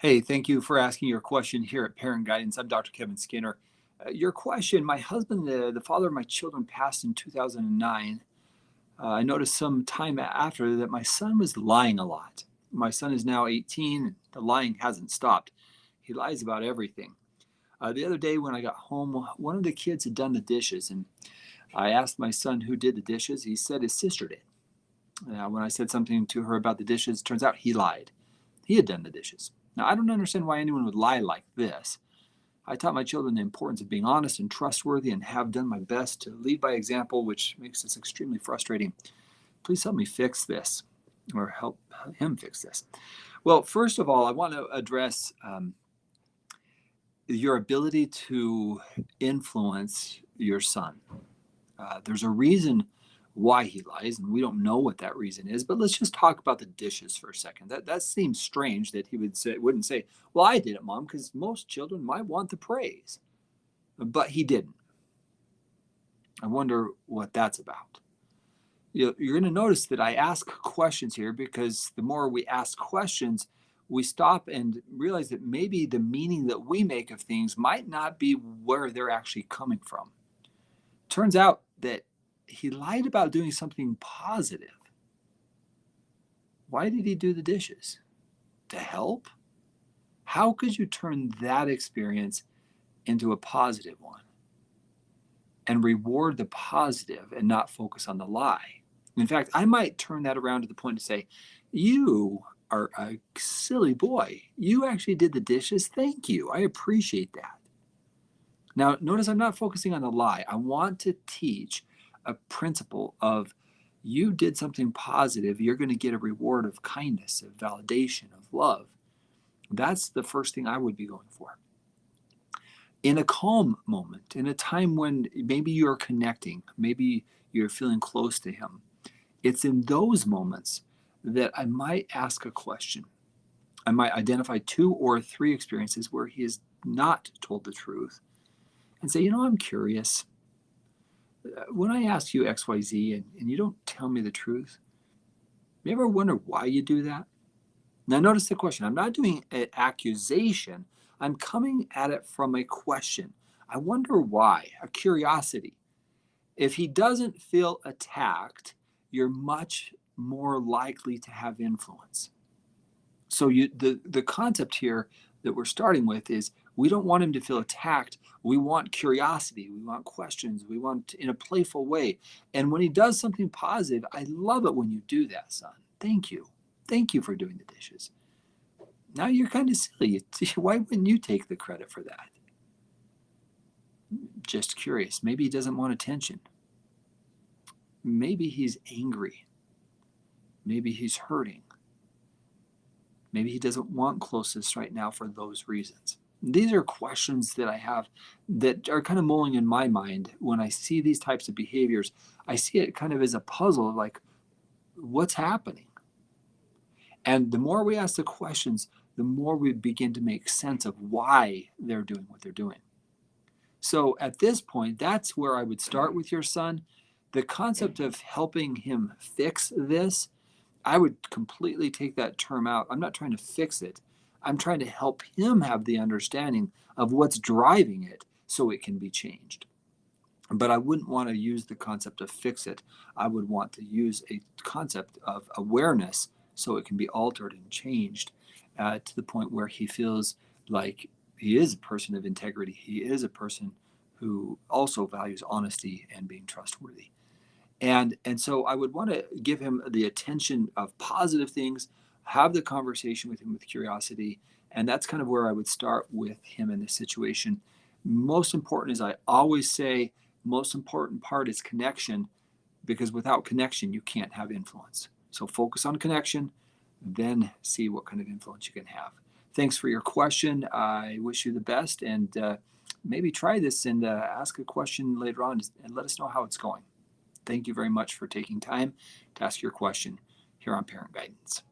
Hey, thank you for asking your question here at Parent Guidance. I'm Dr. Kevin Skinner. Your question, my husband, the father of my children, passed in 2009. I noticed some time after that my son was lying a lot. My son is now 18, and the lying hasn't stopped. He lies about everything. The other day when I got home, one of the kids had done the dishes, and I asked my son who did the dishes. He said his sister did. When I said something to her about the dishes, turns out he lied. He had done the dishes. Now, I don't understand why anyone would lie like this. I taught my children the importance of being honest and trustworthy and have done my best to lead by example, which makes this extremely frustrating. Please help me fix this or help him fix this. Well, first of all, I want to address your ability to influence your son. There's a reason why he lies, and we don't know what that reason is. But let's just talk about the dishes for a second. That seems strange that he wouldn't say, "Well, I did it, Mom," because most children might want the praise, but he didn't. I wonder what that's about. You're going to notice that I ask questions here because the more we ask questions, we stop and realize that maybe the meaning that we make of things might not be where they're actually coming from. Turns out that he lied about doing something positive. Why did he do the dishes? To help? How could you turn that experience into a positive one and reward the positive and not focus on the lie? In fact, I might turn that around to the point to say, "You are a silly boy. You actually did the dishes. Thank you. I appreciate that." Now, notice I'm not focusing on the lie. I want to teach a principle of you did something positive, you're going to get a reward of kindness, of validation, of love. That's the first thing I would be going for. In a calm moment, in a time when maybe you're connecting, maybe you're feeling close to him, it's in those moments that I might ask a question. I might identify 2 or 3 experiences where he has not told the truth and say, I'm curious. When I ask you XYZ and you don't tell me the truth, you ever wonder why you do that? Now, notice the question. I'm not doing an accusation, I'm coming at it from a question. I wonder why, a curiosity. If he doesn't feel attacked, you're much more likely to have influence. So the concept here that we're starting with is we don't want him to feel attacked. We want curiosity. We want questions. We want in a playful way. And when he does something positive, I love it when you do that, son. Thank you. Thank you for doing the dishes. Now you're kind of silly. Why wouldn't you take the credit for that? Just curious. Maybe he doesn't want attention. Maybe he's angry. Maybe he's hurting. Maybe he doesn't want closeness right now for those reasons. These are questions that I have that are kind of mulling in my mind when I see these types of behaviors. I see it kind of as a puzzle, like what's happening? And the more we ask the questions, the more we begin to make sense of why they're doing what they're doing. So at this point, that's where I would start with your son. The concept of helping him fix this, I would completely take that term out. I'm not trying to fix it. I'm trying to help him have the understanding of what's driving it so it can be changed. But I wouldn't want to use the concept of fix it. I would want to use a concept of awareness so it can be altered and changed to the point where he feels like he is a person of integrity. He is a person who also values honesty and being trustworthy. And so I would want to give him the attention of positive things, have the conversation with him with curiosity, and that's kind of where I would start with him in this situation. Most important, as I always say, most important part is connection, because without connection you can't have influence. So focus on connection, then see what kind of influence you can have. Thanks for your question. I wish you the best, and maybe try this and ask a question later on and let us know how it's going. Thank you very much for taking time to ask your question here on Parent Guidance.